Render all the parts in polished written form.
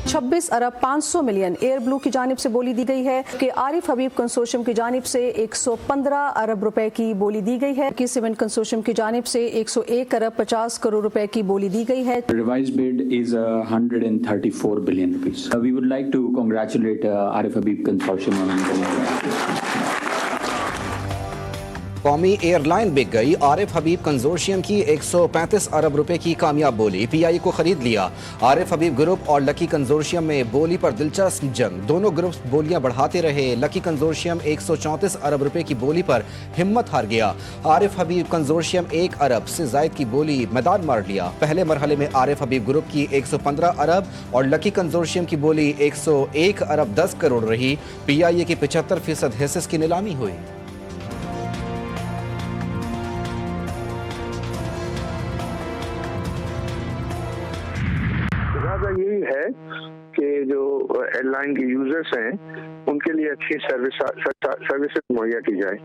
26 अरब 500 million air blue की जानिब से बोली दी गई है कि आरिफ हबीब कंसोर्शियम की जानिब से 115 अरब रुपए की बोली दी गई है कि सीमेंट कंसोर्शियम की जानिब से 101 अरब 50 करोड़ रुपए की बोली दी गई है। Revised bid is 134 billion rupees. We would like to congratulate Arif Habib Consortium on कौमी एयरलाइन बिक गई। आरिफ हबीब कंसोर्शियम की 135 अरब रुपए की कामयाब बोली पीआई को खरीद लिया। आरिफ हबीब ग्रुप और लकी कंसोर्शियम में बोली पर दिलचस्प जंग, दोनों ग्रुप बोलियां बढ़ाते रहे। लकी कंसोर्शियम 134 अरब रुपए की बोली पर हिम्मत हार गया। आरिफ हबीब कंसोर्शियम 1 अरब से जायद की बोली मैदान मार लिया। पहले मरहले में आरिफ हबीब ग्रुप की 115 अरब और लकी कंसोर्शियम की बोली 101 अरब 10 करोड़ रही। पीआईए की 75% हिस्से की नीलामी हुई। यही है कि जो एयरलाइन के यूजर्स हैं उनके लिए अच्छी सर्विस मुहैया की जाए।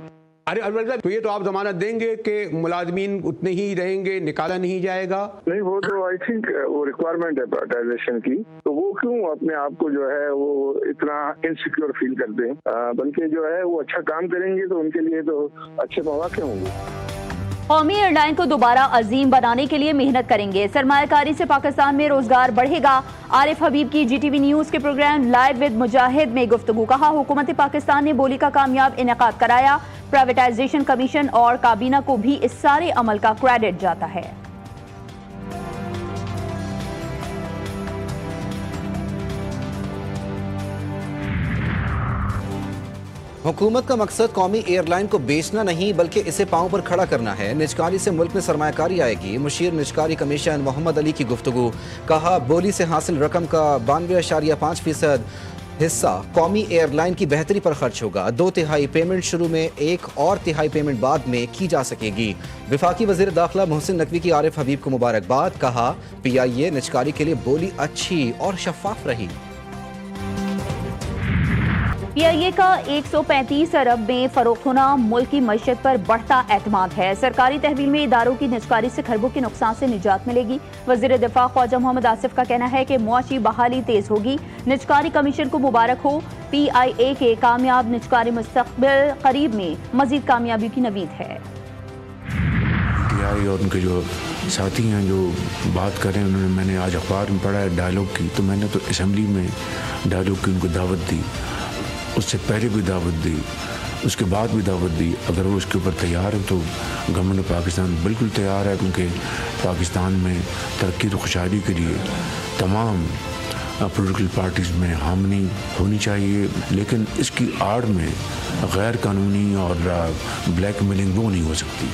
अरे तो ये तो आप जमानत देंगे कि मुलाजमीन उतने ही रहेंगे, निकाला नहीं जाएगा? नहीं, वो तो आई थिंक वो रिक्वायरमेंट है प्राइवेटाइजेशन की, तो वो क्यों अपने आप को जो है वो इतना इनसिक्योर फील करते हैं, बल्कि जो है वो अच्छा काम करेंगे तो उनके लिए तो अच्छे मौके होंगे। कौमी एयरलाइन को दोबारा अजीम बनाने के लिए मेहनत करेंगे। सरमायाकारी से पाकिस्तान में रोजगार बढ़ेगा। आरिफ हबीब की जीटीवी न्यूज के प्रोग्राम लाइव विद मुजाहिद में गुफ्तगू। कहा, हुकूमत पाकिस्तान ने बोली का कामयाब इनेकाद कराया। प्राइवेटाइजेशन कमीशन और काबीना को भी इस सारे अमल का क्रेडिट जाता है। हुकूमत का मकसद कौमी एयरलाइन को बेचना नहीं बल्कि इसे पांव पर खड़ा करना है। निजकारी से मुल्क में सरमायाकारी आएगी। मुशीर निजकारी कमीशन मोहम्मद अली की गुफ्तगू। कहा, बोली से हासिल रकम का 92.5% हिस्सा कौमी एयरलाइन की बेहतरी पर खर्च होगा। 2/3 पेमेंट शुरू में, 1/3 पेमेंट बाद में की जा सकेगी। विफाकी वजीर दाखिला मोहसिन नकवी की आरिफ हबीब को मुबारकबाद। कहा, पीआईए निजकारी के लिए बोली अच्छी और शफाफ रही। पीआईए का 135 अरब में फरोख्त होना मुल्क की मईशत पर बढ़ता एतमाद है। सरकारी तहवील में इदारों की निजकारी से खरबों के नुकसान से निजात मिलेगी। वजीर दिफा ख्वाजा मोहम्मद आसिफ का कहना है कि मुआशी बहाली तेज होगी। निजकारी कमीशन को मुबारक हो। पीआईए के कामयाब निजकारी मुस्तकबिल करीब में मजीद कामयाबी की नवीद है। पीआई और उनके जो साथी हैं जो बात करें, उन्होंने, मैंने आज अखबार में पढ़ा है डायलॉग की, तो मैंने तो असम्बली में डायलॉग की उनको दावत दी, उससे पहले भी दावत दी, उसके बाद भी दावत दी। अगर वो उसके ऊपर तैयार है तो गवर्नमेंट पाकिस्तान बिल्कुल तैयार है, क्योंकि पाकिस्तान में तरक्की और खुशहाली के लिए तमाम पॉलिटिकल पार्टीज़ में हामनी होनी चाहिए, लेकिन इसकी आड़ में गैर कानूनी और ब्लैकमेलिंग वो नहीं हो सकती।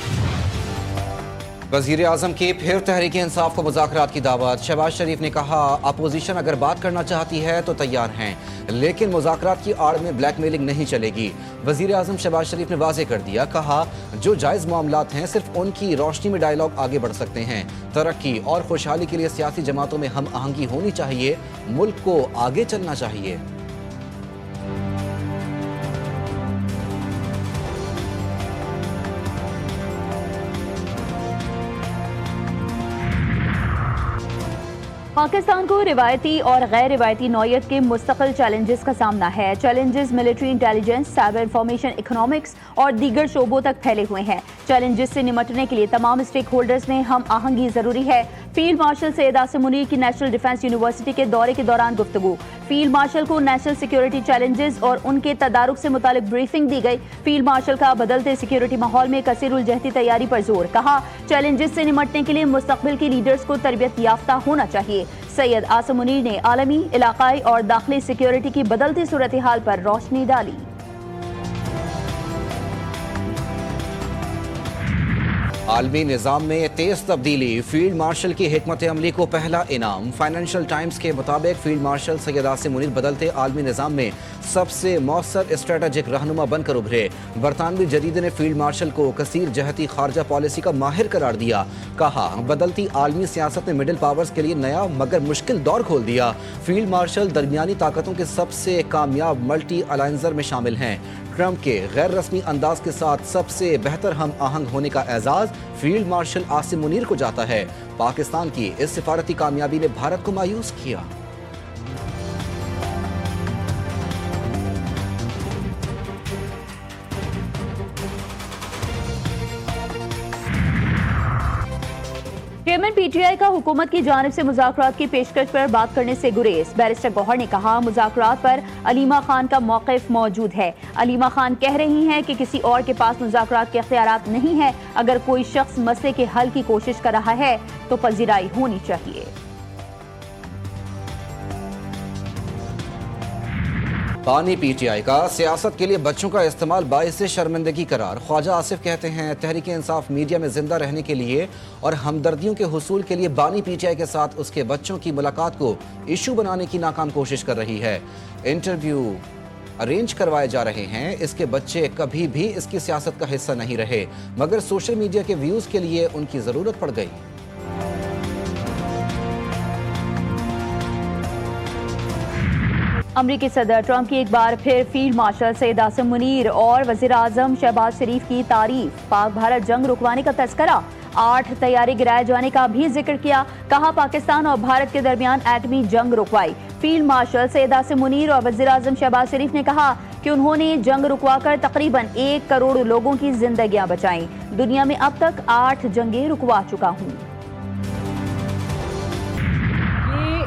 वज़ीर आज़म की फिर तहरीक इंसाफ को मुज़ाकरात की दावत। शहबाज शरीफ ने कहा, अपोजिशन अगर बात करना चाहती है तो तैयार हैं, लेकिन मुज़ाकरात की आड़ में ब्लैकमेलिंग नहीं चलेगी। वज़ीर आज़म शहबाज शरीफ ने वाज़े कर दिया। कहा, जो जायज़ मामलात हैं सिर्फ उनकी रोशनी में डायलॉग आगे बढ़ सकते हैं। तरक्की और खुशहाली के लिए सियासी जमातों में हम आहंगी होनी चाहिए, मुल्क को आगे चलना चाहिए। पाकिस्तान को रिवायती और गैर रिवायती नौयत के मुस्तकिल चैलेंजेस का सामना है। Challenges military intelligence, cyber information, economics और दीगर शोबों तक फैले हुए हैं। चैलेंजेस से निपटने के लिए तमाम स्टेक होल्डर्स में हम आहंगी जरूरी है। फील्ड मार्शल सैयद आसिम मुनीर की नेशनल डिफेंस यूनिवर्सिटी के दौरे के दौरान गुफ्तगू। फील्ड मार्शल को नेशनल सिक्योरिटी चैलेंजेस और उनके तदारुक से मुतालिक ब्रीफिंग दी गई। फील्ड मार्शल का बदलते सिक्योरिटी माहौल में कसीरुल जहती तैयारी पर जोर। कहा, चैलेंजेस से निपटने के लिए मुस्तकबिल के लीडर्स को तरबियत याफ्ता होना चाहिए। सैयद आसिम मुनीर ने आलमी, इलाकाई और दाखिली सिक्योरिटी की बदलती सूरत हाल पर रोशनी डाली। आलमी निज़ाम में तेज तब्दीली, फील्ड मार्शल की हिकमत अमली को पहला इनाम। फाइनेंशियल टाइम्स के मुताबिक फील्ड मार्शल सैयद आसिम मुनीर बदलते आलमी निज़ाम में सबसे मौसर स्ट्रेटेजिक रहनुमा बनकर उभरे। बरतानवी जरीदे ने फील्ड मार्शल को कसीर जहती खारजा पॉलिसी का माहिर करार दिया। कहा, बदलती आलमी सियासत ने मिडिल पावर्स के लिए नया मगर मुश्किल दौर खोल दिया। फील्ड मार्शल दरमियानी ताकतों के सबसे कामयाब मल्टी अलायंसर में शामिल हैं। ट्रंप के गैर रस्मी अंदाज के साथ सबसे बेहतर हम आहंग होने का एजाज फील्ड मार्शल आसिम मुनीर को जाता है। पाकिस्तान की इस सिफारती कामयाबी ने भारत को मायूस किया। चेयरमैन पीटीआई का हुकूमत की जानिब से मुज़ाकरात की पेशकश पर बात करने से गुरेज। बैरिस्टर गौहर ने कहा, मुज़ाकरात पर अलीमा खान का मौक़िफ़ मौजूद है। अलीमा खान कह रही हैं कि किसी और के पास मुज़ाकरात के इख्तियारात नहीं है। अगर कोई शख्स मसले के हल की कोशिश कर रहा है तो पजीराई होनी चाहिए। बानी पीटीआई का सियासत के लिए बच्चों का इस्तेमाल बाइस शर्मिंदगी करार। ख्वाजा आसिफ कहते हैं, तहरीक इंसाफ मीडिया में जिंदा रहने के लिए और हमदर्दियों के हुसूल के लिए बानी पीटीआई के साथ उसके बच्चों की मुलाकात को इशू बनाने की नाकाम कोशिश कर रही है। इंटरव्यू अरेंज करवाए जा रहे हैं। इसके बच्चे कभी भी इसकी सियासत का हिस्सा नहीं रहे, मगर सोशल मीडिया के व्यूज के लिए उनकी जरूरत पड़ गई। अमरीकी सदर ट्रंप की एक बार फिर फील्ड मार्शल सैयद आसिम मुनीर और वज़ीर आज़म शहबाज शरीफ की तारीफ। पाक भारत जंग रुकवाने का तस्करा, 8 तैयारी गिराए जाने का भी जिक्र किया। कहा, पाकिस्तान और भारत के दरमियान एटमी जंग रुकवाई। फील्ड मार्शल सैयद आसिम मुनीर और वज़ीर आज़म शहबाज शरीफ ने कहा कि उन्होंने जंग रुकवाकर तकरीबन 1 करोड़ लोगों की जिंदगियां बचाई। दुनिया में अब तक 8 जंगें रुकवा चुका हूँ।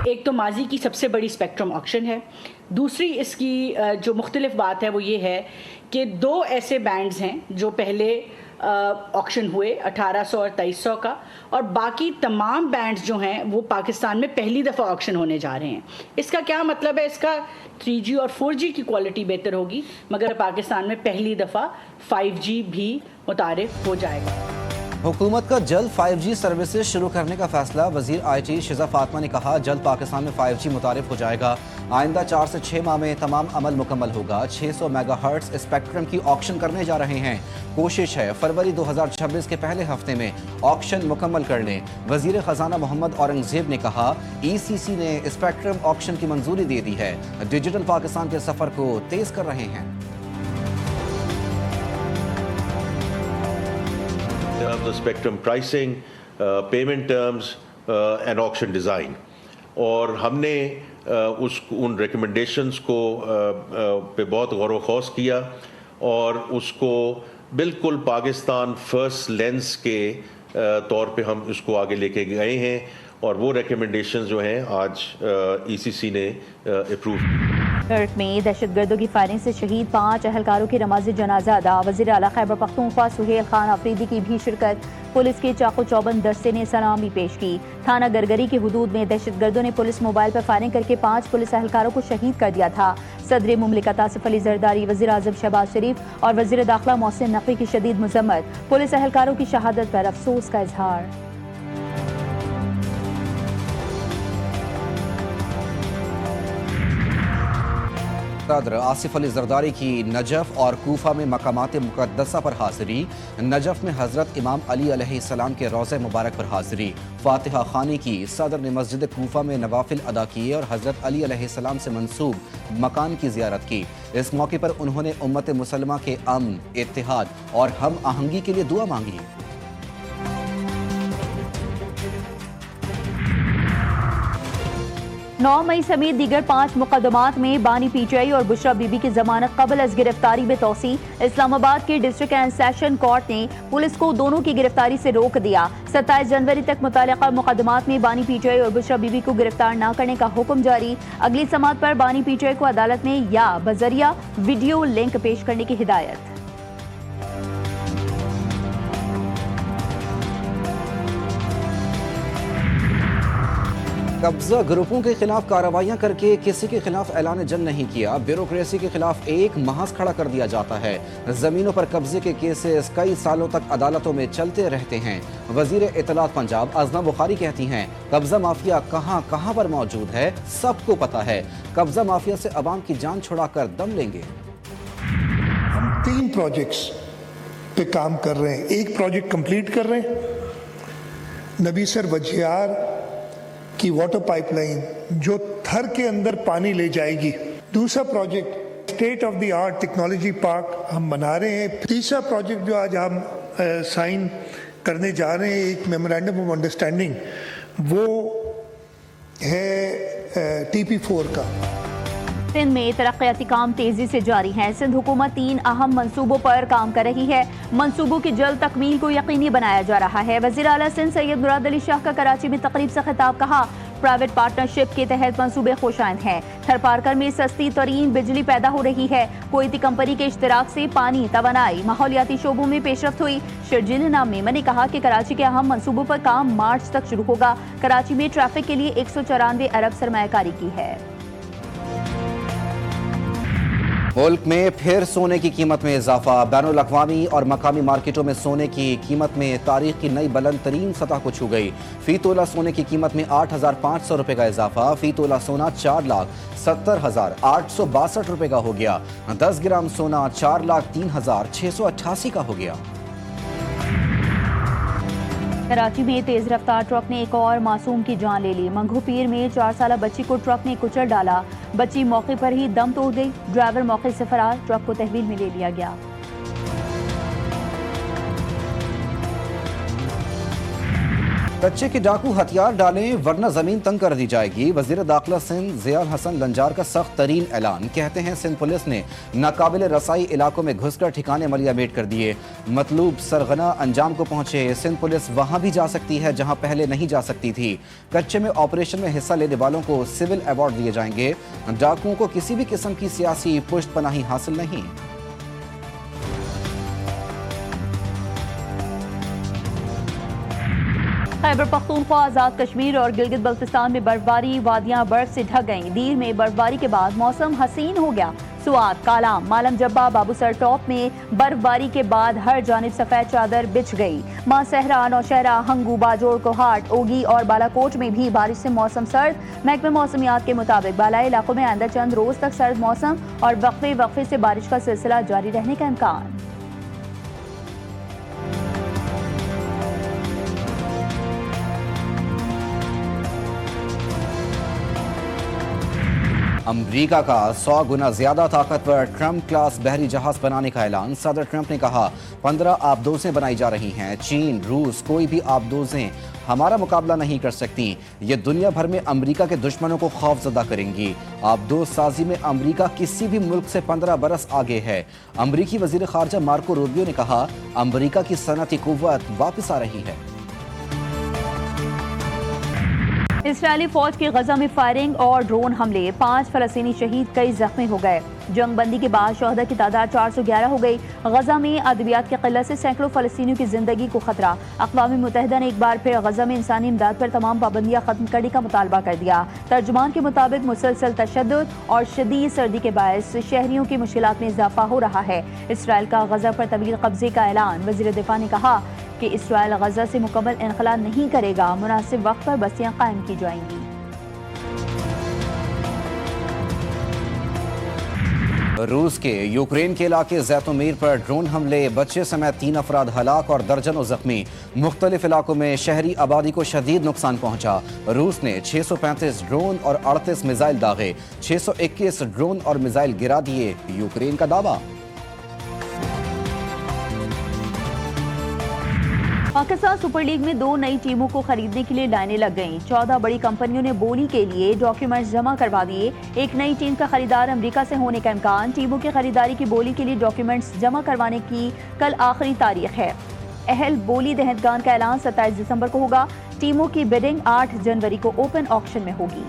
एक तो माजी की सबसे बड़ी स्पेक्ट्रम ऑक्शन है। दूसरी इसकी जो मुख्तलिफ बात है वो ये है कि 2 ऐसे बैंड्स हैं जो पहले ऑक्शन हुए 1800 और 2300 का, और बाकी तमाम बैंड्स जो हैं वो पाकिस्तान में पहली दफ़ा ऑक्शन होने जा रहे हैं। इसका क्या मतलब है? इसका 3G और 4G की क्वालिटी बेहतर होगी, मगर पाकिस्तान में पहली दफ़ा 5G भी मुतारिफ हो जाएगा। हुकूमत का जल्द 5G सर्विसेज शुरू करने का फैसला। वजीर IT शिजा फातिमा ने कहा, जल्द पाकिस्तान में 5G मुतारिफ हो जाएगा। आइंदा 4 से 6 माह में तमाम अमल मुकम्मल होगा। 600 मेगाहर्ट्ज स्पेक्ट्रम की ऑक्शन करने जा रहे हैं। कोशिश है फरवरी 2026 के पहले हफ्ते में ऑक्शन मुकम्मल कर लें। वजीर खजाना मोहम्मद औरंगजेब ने कहा, ECC ने स्पेक्ट्रम ऑक्शन की मंजूरी दे दी है। डिजिटल पाकिस्तान के सफर को तेज कर रहे हैं। terms of spectrum pricing, payment terms and auction design, और हमने उन recommendations को पे बहुत गौर व खौस किया और उसको बिल्कुल पाकिस्तान फर्स्ट लेंस के तौर पे हम इसको आगे लेके गए हैं, और वो recommendations जो हैं आज ECC ने अप्रूव की। मेरठ में दहशतगर्दों की फायरिंग से शहीद 5 अहलकारों की नमाज़ी जनाजा अदा। वज़ीर आला खैबर पख्तूनख्वा सुहेल खान अफरीदी की भी शिरकत। पुलिस के चाकू चौबंद दस्ते ने सलामी पेश की। थाना गरगरी की हुदूद में दहशतगर्दों ने पुलिस मोबाइल पर फायरिंग करके 5 पुलिस अहलकारों को शहीद कर दिया था। सदर मुमलिकत आसिफ अली जरदारी, वज़ीर आज़म शहबाज शरीफ और वज़ीर दाखिला मोहसिन नकवी की शदीद मजम्मत। पुलिस अहलकारों की शहादत पर अफसोस का इजहार। सदर आसिफ अली जरदारी की नजफ और कूफा में मकामात मुकद्दसा पर हाजिरी। नजफ में हजरत इमाम अली अलैहिस्सलाम के रोज़े मुबारक पर हाजिरी। फातिहा खानी की। सदर ने मस्जिद कूफा में नवाफिल अदा किए और हजरत अली अलैहिस्सलाम से मंसूब मकान की जियारत की। इस मौके पर उन्होंने उम्मत मुसलमा के अमन, इत्तेहाद और हम आहंगी के लिए दुआ मांगी। 9 मई समेत दीगर 5 मुकदमात में बानी पीटीआई और बुशरा बीबी की जमानत कबल अज गिरफ्तारी में तोसी। इस्लामाबाद के डिस्ट्रिक्ट एंड सेशन कोर्ट ने पुलिस को दोनों की गिरफ्तारी से रोक दिया। 27 जनवरी तक मुतालिका मुकदमात में बानी पीटीआई और बुशरा बीबी को गिरफ्तार न करने का हुक्म जारी। अगली समात पर बानी पीटीआई को अदालत में या बजरिया वीडियो लिंक पेश करने की हिदायत। कब्जा ग्रुपों के खिलाफ कार्रवाइयां करके किसी के खिलाफ ऐलान जंग नहीं किया। ब्यूरोक्रेसी के खिलाफ एक महाज खड़ा कर दिया जाता है। जमीनों पर कब्जे के केसेस कई सालों तक अदालतों में चलते रहते हैं। वजीर इत्तलात पंजाब अज़ना बुखारी कहती हैं, कब्जा माफिया कहां कहां पर मौजूद है सबको पता है। कब्जा माफिया से अवाम की जान छुड़ाकर दम लेंगे। हम 3 प्रोजेक्ट्स पे काम कर रहे हैं। एक प्रोजेक्ट कंप्लीट कर रहे हैं, नबीसर वजियार की वाटर पाइपलाइन जो थर के अंदर पानी ले जाएगी। दूसरा project state of the art technology park हम बना रहे हैं। तीसरा प्रोजेक्ट जो आज हम साइन करने जा रहे हैं, एक मेमोरेंडम ऑफ अंडरस्टैंडिंग, वो है TP4 का। सिंध में तरक्याती काम तेजी से जारी हैं। सिंध हुकूमत 3 अहम मंसूबों पर काम कर रही है। मंसूबों की जल्द तकमील को यकीनी बनाया जा रहा है। वज़ीर आला सिंध सैयद मुराद अली शाह का कराची में तकरीब से खिताब, कहा प्राइवेट पार्टनरशिप के तहत मंसूबे खुशाइंद हैं। थरपारकर में सस्ती तरीन बिजली पैदा हो रही है। कोयती कंपनी के इश्तराक से पानी, तवानाई, माहौलियाती शोबों में पेशरफ्त हुई। शर्जील इनाम मेमन ने कहा कि कराची के अहम मंसूबों पर काम मार्च तक शुरू होगा। कराची में ट्रैफिक के लिए 194 अरब सरमायाकारी की है। मुल्क में फिर सोने की कीमत में इजाफा। बैनुल अक़वामी और मकामी मार्केटों में सोने की कीमत में तारीख की नई बुलंद तरीन सतह को छू गई। फी तोला सोने की कीमत में 8,500 रुपये का इजाफा। फी तोला सोना 4,70,862 रुपये का हो गया। 10 ग्राम सोना 4,03,688 का हो गया। कराची में तेज रफ्तार ट्रक ने एक और मासूम की जान ले ली। मंगू पीर में 4 साला बच्ची को ट्रक ने कुचल डाला। बच्ची मौके पर ही दम तोड़ गई। ड्राइवर मौके से फरार, ट्रक को तहवील में ले लिया गया। कच्चे के डाकू हथियार डालें वरना जमीन तंग कर दी जाएगी। वजीर दाखिला सिंध ज़ियाल हसन लंजार का सख्त तरीन ऐलान। कहते हैं सिंध पुलिस ने नाकाबिल रसाई इलाकों में घुसकर ठिकाने मलिया मेट कर दिए। मतलूब सरगना अंजाम को पहुंचे। सिंध पुलिस वहां भी जा सकती है जहां पहले नहीं जा सकती थी। कच्चे में ऑपरेशन में हिस्सा लेने वालों को सिविल अवार्ड दिए जाएंगे। डाकुओं को किसी भी किस्म की सियासी पुष्टपनाही हासिल नहीं। खैबर पख्तूनख्वा, आज़ाद कश्मीर और गिलगित बल्तिस्तान में बर्फबारी। वादियां बर्फ से ढक गईं। दीर में बर्फबारी के बाद मौसम हसीन हो गया। सुआत, कालाम, मालम जब्बा, बाबूसर टॉप में बर्फबारी के बाद हर जानिब सफेद चादर बिछ गई। मासहरा, नौशहरा, हंगू, बाजोड़, कोहाट, ओगी और बालाकोट में भी बारिश से मौसम सर्द। महकमे मौसमियात के मुताबिक बालाई इलाकों में आइंदा चंद रोज तक सर्द मौसम और वक्फे वक्फे से बारिश का सिलसिला जारी रहने का इम्कान। अमरीका का 100 गुना ज्यादा ताकतवर ट्रम्प क्लास बहरी जहाज बनाने का ऐलान। सदर ट्रम्प ने कहा 15 आबदोजें बनाई जा रही हैं। चीन, रूस, कोई भी आबदोजें हमारा मुकाबला नहीं कर सकती। ये दुनिया भर में अमरीका के दुश्मनों को खौफजदा करेंगी। आबदोज साजी में अमरीका किसी भी मुल्क से 15 बरस आगे है। अमरीकी वजीर खारजा मार्को रूबियो ने कहा अमरीका की सनअती कुव्वत वापस आ रही है। इस्राएली फौज की गजा में फायरिंग और ड्रोन हमले, 5 फलस्तीनी शहीद, कई जख्मी हो गए। जंग बंदी के बाद शहदा की तादाद 411 हो गई। गजा में अद्वियात की किल्लत से सैकड़ों फलस्तीनियों की जिंदगी को खतरा। अक़वाम मुत्तहिदा ने एक बार फिर गजा में इंसानी इमदाद पर तमाम पाबंदियां खत्म करने का मुतालबा कर दिया। तर्जुमान के मुताबिक मुसलसल तशद्दुद और शदीद सर्दी के बायस शहरियों की मुश्किलात में इजाफा हो रहा है। इसराइल का गजा पर तवील कब्जे का ऐलान। वज़ीर दिफा ने कहा कि इसराइल गजा से मुकम्मल इनखला नहीं करेगा। मुनासिब वक्त पर बस्तियां कायम की जाएंगी। रूस के यूक्रेन के इलाके ज़ैतुमीर पर ड्रोन हमले, बच्चे समेत 3 अफराद हलाक और दर्जनों जख्मी। मुख्तलिफ इलाकों में शहरी आबादी को शदीद नुकसान पहुंचा। रूस ने 635 ड्रोन और 38 मिसाइल दागे। 621 ड्रोन और मिसाइल गिरा दिए, यूक्रेन का दावा। पाकिस्तान सुपर लीग में 2 नई टीमों को खरीदने के लिए लाइनें लग गईं। 14 बड़ी कंपनियों ने बोली के लिए डॉक्यूमेंट्स जमा करवा दिए। एक नई टीम का खरीदार अमेरिका से होने का इम्कान। टीमों की खरीदारी की बोली के लिए डॉक्यूमेंट्स जमा करवाने की कल आखिरी तारीख है। अहल बोली दहतगान का ऐलान 27 दिसंबर को होगा। टीमों की बिडिंग 8 जनवरी को ओपन ऑक्शन में होगी।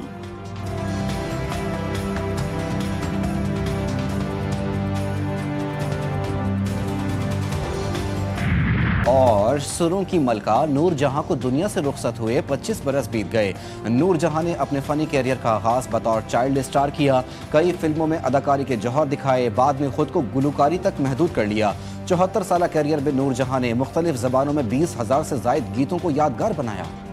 और सुरों की मलका नूर जहां को दुनिया से रुखसत हुए 25 बरस बीत गए। नूर जहां ने अपने फनी कैरियर का आगाज बतौर चाइल्ड स्टार किया। कई फिल्मों में अदाकारी के जौहर दिखाए, बाद में खुद को गुलकारी तक महदूद कर लिया। 74 साल कैरियर में नूर जहां ने मुख्तलिफ ज़बानों में 20,000 से ज़ायद गीतों को यादगार बनाया।